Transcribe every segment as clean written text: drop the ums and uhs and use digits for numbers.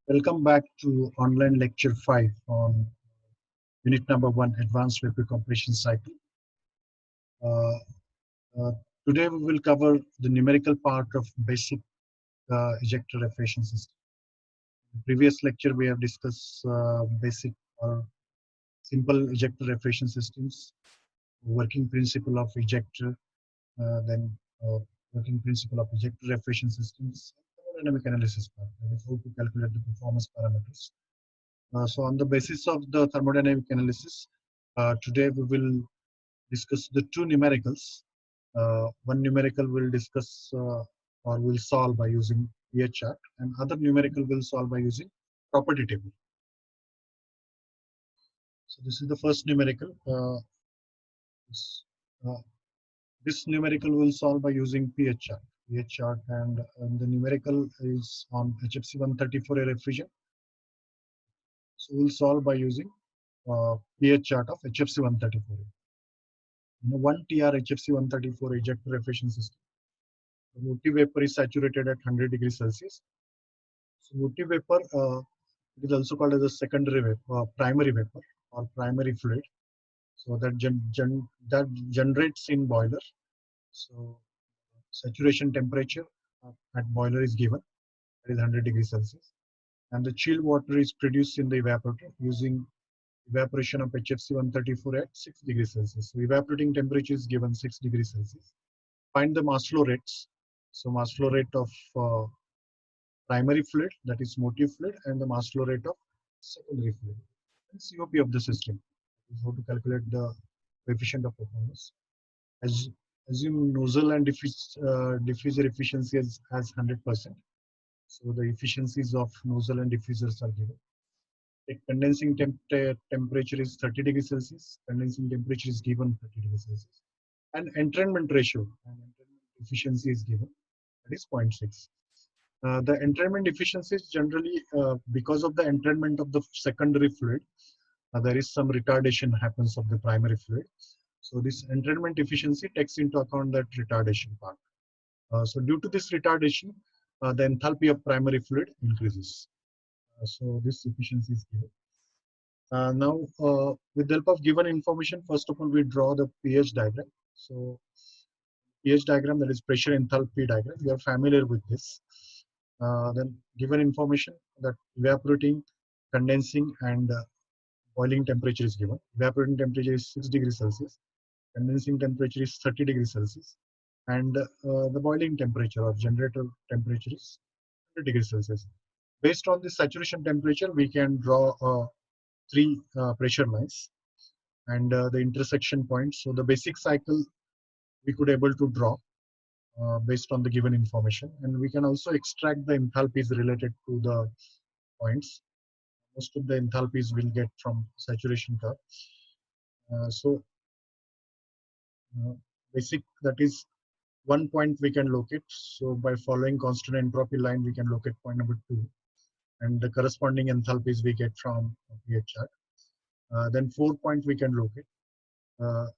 Welcome back to online lecture 5 on unit number 1, Advanced Vapor Compression Cycle. Uh, uh, Today we will cover the numerical part of basic ejector refrigeration system. In the previous lecture we have discussed basic or simple ejector refrigeration systems, working principle of ejector, then working principle of ejector refrigeration systems, thermodynamic analysis part, that is how to calculate the performance parameters. So on the basis of the thermodynamic analysis, today we will discuss the two numericals. One numerical will discuss or will solve by using pH chart, and other numerical will solve by using property table. So this is the first numerical. This, uh, this numerical will solve by using pH chart. pH chart and the numerical is on HFC 134A refrigerant. So we'll solve by using pH chart of HFC 134A. In a 1 TR HFC 134 ejector refrigeration system, the motive vapor is saturated at 100 degrees Celsius. So motive vapor it is also called as a secondary vapor, primary vapor or primary fluid. So that that generates in boiler. So saturation temperature at boiler is given, that is 100 degrees Celsius, and the chilled water is produced in the evaporator using evaporation of HFC 134 at 6 degrees Celsius. So evaporating temperature is given 6 degrees Celsius. Find the mass flow rates. So mass flow rate of primary fluid, that is motive fluid, and the mass flow rate of secondary fluid, and COP of the system. Is how to calculate the coefficient of performance. As assume nozzle and diffuser efficiency as 100%. So the efficiencies of nozzle and diffusers are given. The condensing temperature is 30 degrees Celsius. Condensing temperature is given 30 degrees Celsius. And entrainment ratio and entrainment efficiency is given, that is 0.6. The entrainment efficiency is generally because of the entrainment of the secondary fluid, there is some retardation happens of the primary fluid. So this entrainment efficiency takes into account that retardation part. So due to this retardation, the enthalpy of primary fluid increases. So this efficiency is given. Now, with the help of given information, first of all, we draw the pH diagram. So pH diagram, that is pressure enthalpy diagram. We are familiar with this. Then given information that evaporating, condensing, and boiling temperature is given. Evaporating temperature is 6 degrees Celsius. Condensing temperature is 30 degrees Celsius. And the boiling temperature or generator temperature is 100 degrees Celsius. Based on the saturation temperature, we can draw three pressure lines and the intersection points. So the basic cycle we could able to draw based on the given information, and we can also extract the enthalpies related to the points. Most of the enthalpies we'll get from saturation curve. So basic, that is one point we can locate. So by following constant entropy line, we can locate point number 2, and the corresponding enthalpies we get from pH chart. Then 4 point we can locate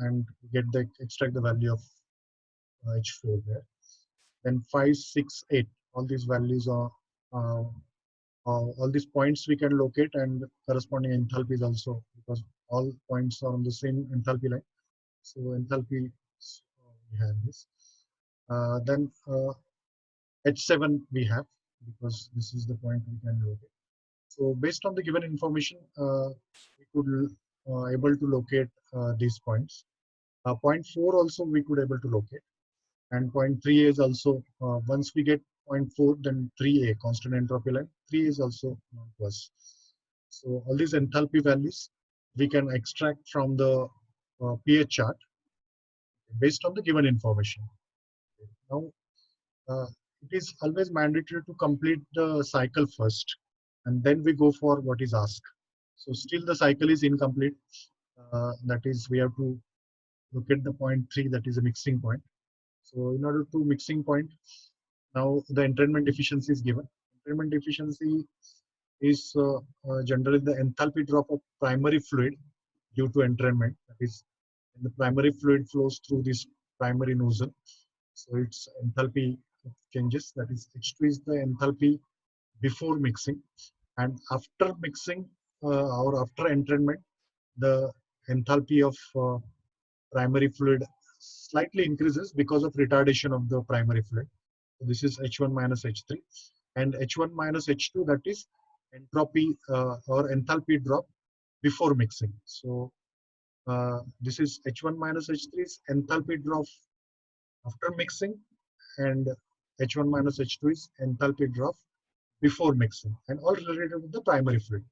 and get the extract the value of H4 there. Then 5, 6, 8, all these values are all these points we can locate, and corresponding enthalpies also, because all points are on the same enthalpy line. So enthalpy, we have this. Then H7 we have, because this is the point we can locate. So based on the given information, we could able to locate these points. Point 4 also we could able to locate, and point 3 is also once we get point 4, then 3A constant entropy line. 3 is also known to us. So all these enthalpy values we can extract from the pH chart based on the given information. Now, it is always mandatory to complete the cycle first, and then we go for what is asked. So still the cycle is incomplete. That is, we have to look at the point 3, that is a mixing point. So in order to mixing point, now the entrainment efficiency is given. Entrainment efficiency is generally the enthalpy drop of primary fluid due to entrainment. That is, when the primary fluid flows through this primary nozzle, so its enthalpy changes. That is, H2 is the enthalpy before mixing, And after mixing or after entrainment, the enthalpy of primary fluid slightly increases because of retardation of the primary fluid. So this is H1 minus H3, and H1 minus H2, that is entropy or enthalpy drop before mixing. So this is H1 minus H3 is enthalpy drop after mixing, and H1 minus H2 is enthalpy drop before mixing, and all related with the primary fluid.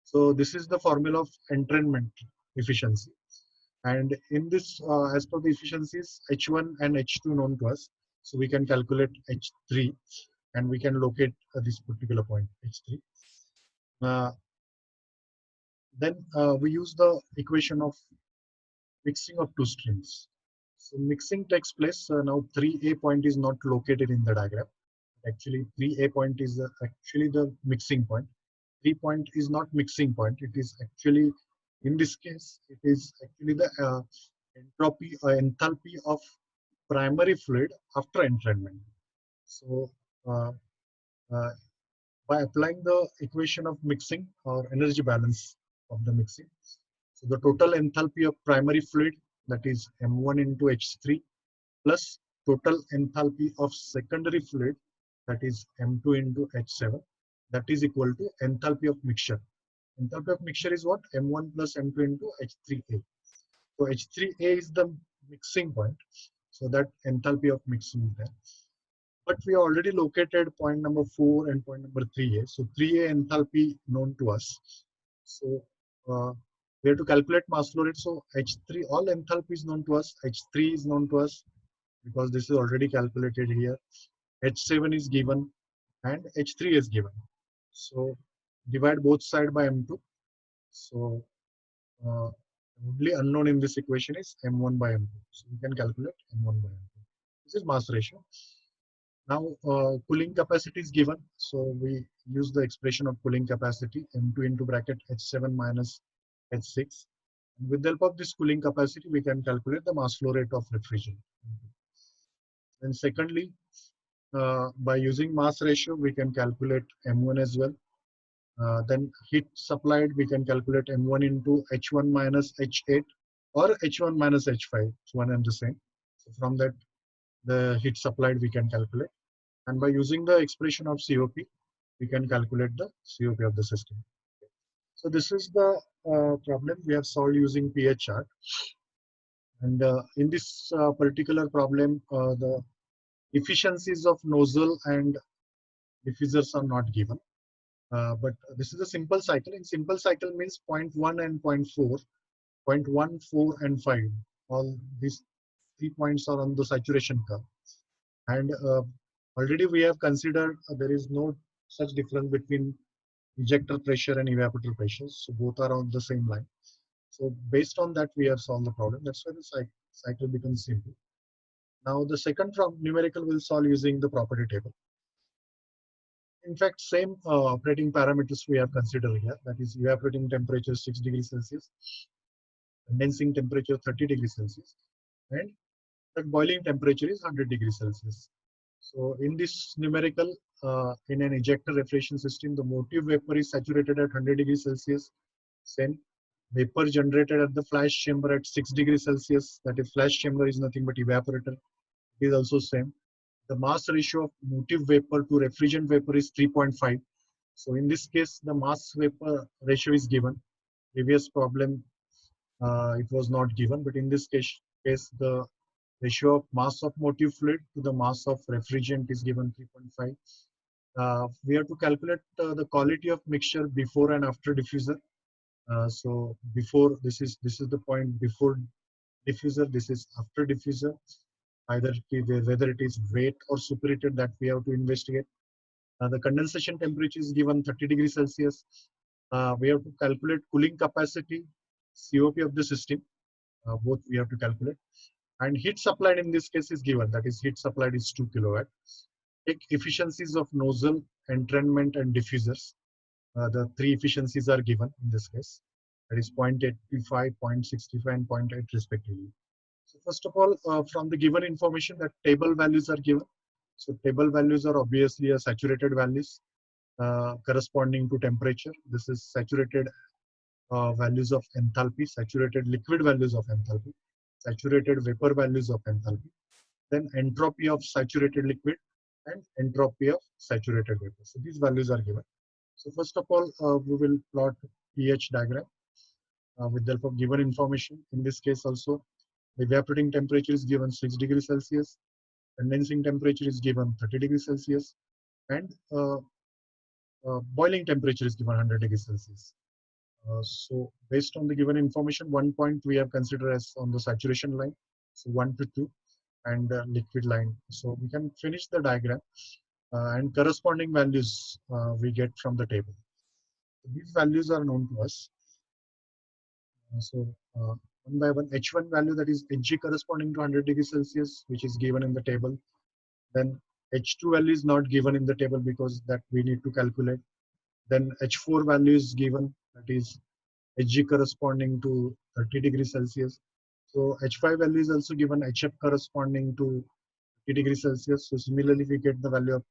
So this is the formula of entrainment efficiency. And in this, as per the efficiencies, H1 and H2 known to us, so we can calculate H3, and we can locate this particular point, H3. Then we use the equation of mixing of two streams. So mixing takes place. Now 3A point is not located in the diagram. Actually, 3A point is actually the mixing point. 3 point is not mixing point. It is actually, in this case, it is actually the entropy or enthalpy of primary fluid after entrainment. So uh, uh, by applying the equation of mixing or energy balance of the mixing, so the total enthalpy of primary fluid, that is M1 into H3, plus total enthalpy of secondary fluid, that is M2 into H7, that is equal to enthalpy of mixture. Enthalpy of mixture is what? M1 plus M2 into H3A. So H3A is the mixing point. So that enthalpy of mixing is there. But we already located point number 4 and point number 3A. So 3A enthalpy known to us. So we have to calculate mass flow rate. So H3, all enthalpy is known to us. H3 is known to us because this is already calculated here. H7 is given and H3 is given. So divide both sides by M2. So only unknown in this equation is M1 by M2. So we can calculate M1 by M2. This is mass ratio. Now cooling capacity is given. So we use the expression of cooling capacity M2 into bracket H7 minus H6. And with the help of this cooling capacity, we can calculate the mass flow rate of refrigerant. And secondly, by using mass ratio, we can calculate M1 as well. Then heat supplied, we can calculate M1 into H1 minus H8 or H1 minus H5. It's one and the same. So from that, the heat supplied we can calculate. And by using the expression of COP, we can calculate the COP of the system. So this is the problem we have solved using pH chart. And in this particular problem, the efficiencies of nozzle and diffusers are not given. But this is a simple cycle. In simple cycle means 0.1 and 0.4, 0.1, 4, and 5. All these 3 points are on the saturation curve. And already we have considered there is no such difference between ejector pressure and evaporator pressure. So both are on the same line. So based on that, we have solved the problem. That's why the cycle becomes simple. Now the second numerical will solve using the property table. In fact, same operating parameters we have considered here. That is evaporating temperature 6 degrees Celsius, condensing temperature 30 degrees Celsius, and the boiling temperature is 100 degrees Celsius. So in this numerical, in an ejector refrigeration system, the motive vapor is saturated at 100 degrees Celsius. Then vapor generated at the flash chamber at 6 degrees Celsius. That is, flash chamber is nothing but evaporator. It is also same. The mass ratio of motive vapor to refrigerant vapor is 3.5. So in this case, the mass vapor ratio is given. Previous problem, it was not given, but in this case, the ratio of mass of motive fluid to the mass of refrigerant is given 3.5. We have to calculate the quality of mixture before and after diffuser. So before, this is the point before diffuser. This is after diffuser. Either whether it is weight or superheated, that we have to investigate. The condensation temperature is given 30 degrees Celsius. We have to calculate cooling capacity, COP of the system. Both we have to calculate. And heat supplied in this case is given. That is, heat supplied is 2 kilowatt. Take efficiencies of nozzle, entrainment, and diffusers. The 3 efficiencies are given in this case. That is 0.85, 0.65, and 0.8 respectively. So first of all, from the given information, that table values are given. So table values are obviously a saturated values. corresponding to temperature. This is saturated values of enthalpy, saturated liquid values of enthalpy, saturated vapor values of enthalpy, then entropy of saturated liquid and entropy of saturated vapor. So these values are given. So first of all, we will plot pH diagram with the help of given information. In this case also, the evaporating temperature is given 6 degrees Celsius, condensing temperature is given 30 degrees Celsius, and boiling temperature is given 100 degrees Celsius. So based on the given information, 1 point we have considered as on the saturation line, so 1 to 2, and liquid line. So we can finish the diagram and corresponding values we get from the table. These values are known to us. So one by one, H1 value, that is Hg corresponding to 100 degrees Celsius, which is given in the table. Then H2 value is not given in the table because that we need to calculate. Then H4 value is given, that is Hg corresponding to 30 degrees Celsius. So H5 value is also given, Hf corresponding to 30 degrees Celsius. So similarly, we get the value of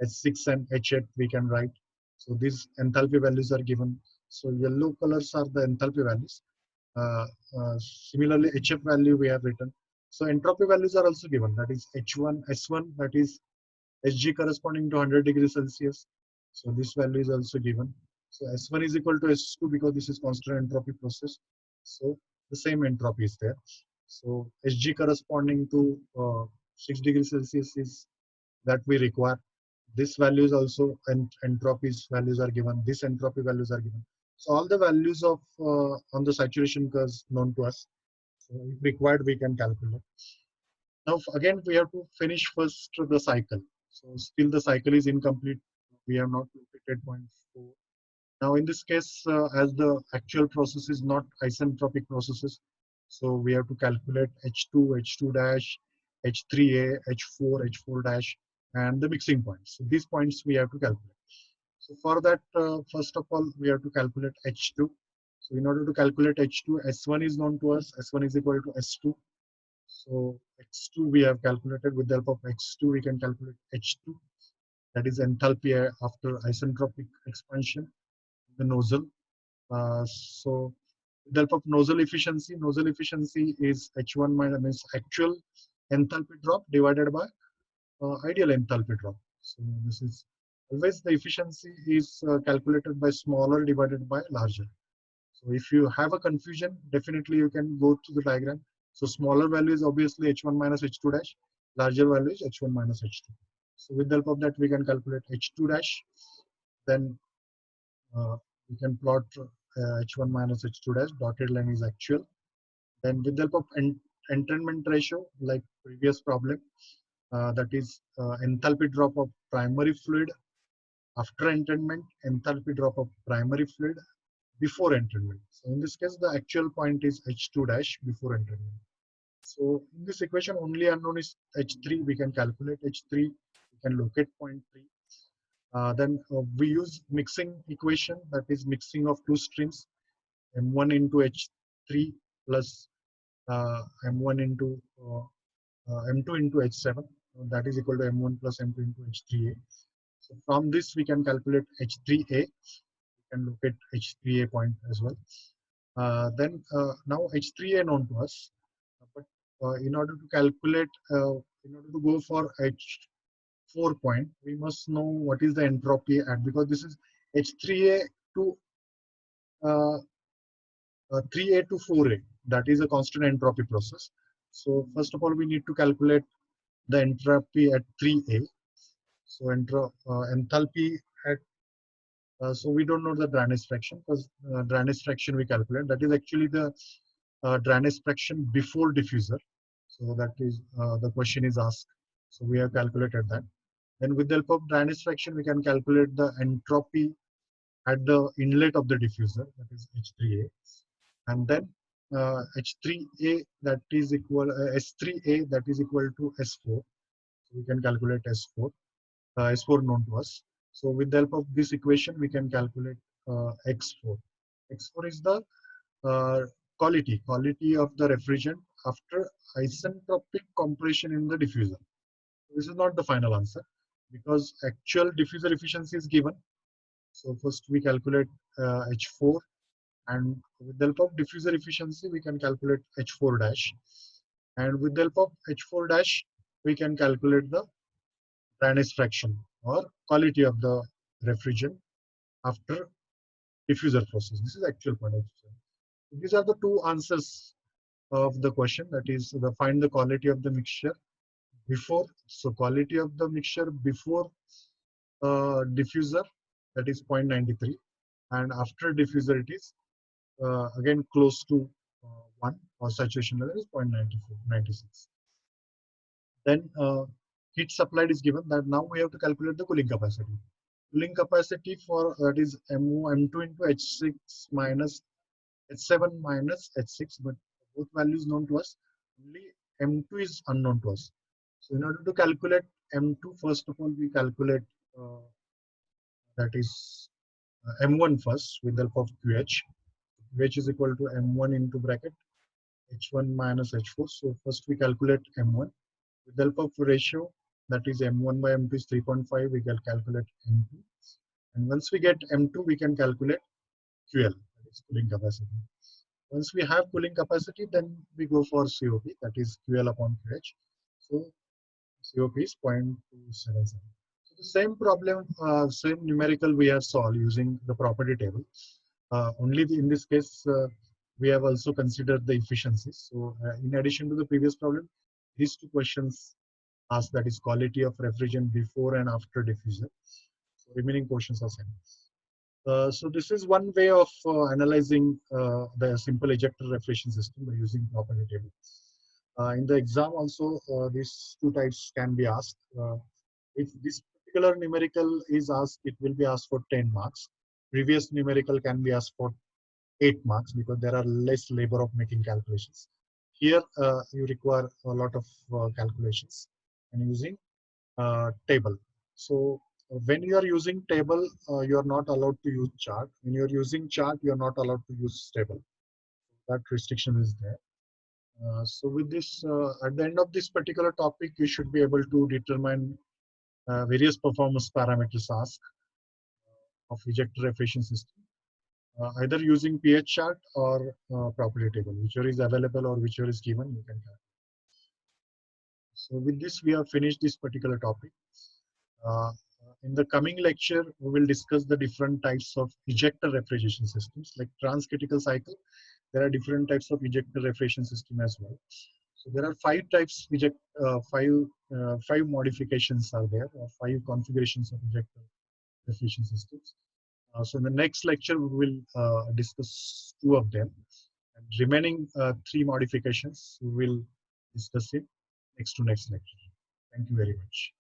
H6 and H8 we can write. So these enthalpy values are given. So yellow colors are the enthalpy values. Similarly, Hf value we have written. So entropy values are also given. That is H1, S1, that is Hg corresponding to 100 degrees Celsius. So this value is also given. So S1 is equal to S2 because this is constant entropy process. So the same entropy is there. So Hg corresponding to 6 degrees Celsius is that we require. This values also, and entropies values are given. This entropy values are given. So all the values of on the saturation curves known to us. So if required, we can calculate. Now again, we have to finish first the cycle. So still the cycle is incomplete. We have not located point 4. Now in this case, as the actual process is not isentropic processes, so we have to calculate H2, H2 dash, H3A, H4, H4 dash, and the mixing points. So these points we have to calculate. So for that, first of all, we have to calculate H2. So in order to calculate H2, S1 is known to us. S1 is equal to S2. So X2 we have calculated. With the help of X2, we can calculate H2. That is enthalpy after isentropic expansion in the nozzle. So with the help of nozzle efficiency is H1 minus actual enthalpy drop divided by ideal enthalpy drop. So this is always the efficiency is calculated by smaller divided by larger. So if you have a confusion, definitely you can go to the diagram. So smaller value is obviously H1 minus H2 dash, larger value is H1 minus H2. So with the help of that, we can calculate H2 dash. Then we can plot H1 minus H2 dash, dotted line is actual. Then with the help of entrainment ratio, like previous problem, that is enthalpy drop of primary fluid after entrainment, enthalpy drop of primary fluid before entrainment. So in this case, the actual point is H2 dash before entrainment. So in this equation, only unknown is H3. We can calculate H3. We can locate point 3. Then we use mixing equation, that is mixing of two streams, M1 into H3 plus M1 into M2 into H7. That is equal to M1 plus M2 into H3A. So from this, we can calculate H3A. We can locate H3A point as well. Then now H3A known to us, but in order to calculate, in order to go for H4 point, we must know what is the entropy at, because this is H3A to 3A to 4A. That is a constant entropy process. So first of all, we need to calculate the entropy at 3A. So enthalpy at so we don't know the Draness fraction, because Draness fraction we calculate. That is actually the Draness fraction before diffuser. So that is the question is asked. So we have calculated that. Then with the help of Draness fraction, we can calculate the entropy at the inlet of the diffuser, that is H3A. And then H3A that is equal S3A that is equal to S4. So we can calculate S4. S4 known to us. So with the help of this equation, we can calculate X4. X4 is the quality of the refrigerant after isentropic compression in the diffuser. This is not the final answer, because actual diffuser efficiency is given. So first we calculate H4, and with the help of diffuser efficiency we can calculate H4 dash, and with the help of H4 dash we can calculate the dryness fraction or quality of the refrigerant after diffuser process. This is actual point. These are the two answers of the question, that is the find the quality of the mixture before. So quality of the mixture before diffuser, that is 0.93, and after diffuser it is again close to 1, or saturation level is 0.94, 96. Then heat supplied is given, that now we have to calculate the cooling capacity. Cooling capacity for that is M2 into H6 minus H7 minus H6, but both values known to us. Only M2 is unknown to us. So in order to calculate M2, first of all we calculate that is M1 first with the help of QH. QH is equal to M1 into bracket H1 minus H4. So first we calculate M1 with the help of ratio, that is M1 by M2 is 3.5. We can calculate M2, and once we get M2, we can calculate QL, that is cooling capacity. Once we have cooling capacity, then we go for COP, that is QL upon QH. So COP is 0.277. So the same problem, same numerical we have solved using the property table. Only in this case, we have also considered the efficiencies. So in addition to the previous problem, these two questions asked, that is quality of refrigerant before and after diffuser. So remaining portions are same. So this is one way of analyzing the simple ejector refrigeration system by using property table. In the exam also, these two types can be asked. If this particular numerical is asked, it will be asked for 10 marks. Previous numerical can be asked for 8 marks because there are less labor of making calculations. Here you require a lot of calculations and using table. So when you are using table, you are not allowed to use chart. When you are using chart, you are not allowed to use table. That restriction is there. So with this, at the end of this particular topic, you should be able to determine various performance parameters asked of ejector efficiency system, either using pH chart or property table, whichever is available or whichever is given, you can calculate. So with this, we have finished this particular topic. In the coming lecture, we will discuss the different types of ejector refrigeration systems. Like transcritical cycle, there are different types of ejector refrigeration system as well. So there are 5 types, five modifications are there, or 5 configurations of ejector refrigeration systems. So in the next lecture, we will discuss 2 of them. And remaining 3 modifications, we will discuss it next lecture. Thank you very much.